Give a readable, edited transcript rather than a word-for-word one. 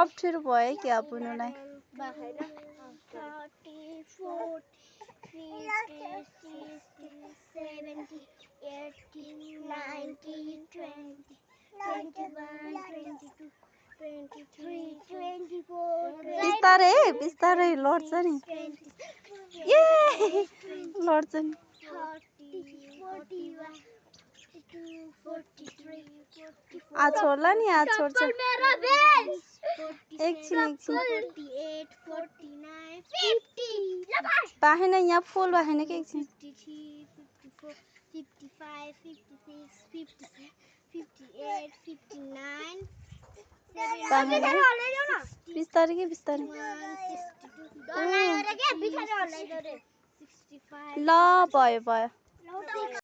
अप्ठ्यारो भयो क्या बुन्नुलाई 30, 40, 50, 60, 70, 80, 90, 20, 21, 22, 23, 24, बिस्तारै बिस्तारै लड्छ नि ए लड्छ नि 41, 42, 43, 44, आ छोड्ला नि आ छोड्छ मेरा बेंच एकछिन 48, 49, 50 बाहेन यहाँ फुल बाहेन के एकछिन 53, 54, 55, 56, 57, 58, 59, बाहेन बिस्तारै के बिस्तारै 62, ल भयो भयो 63,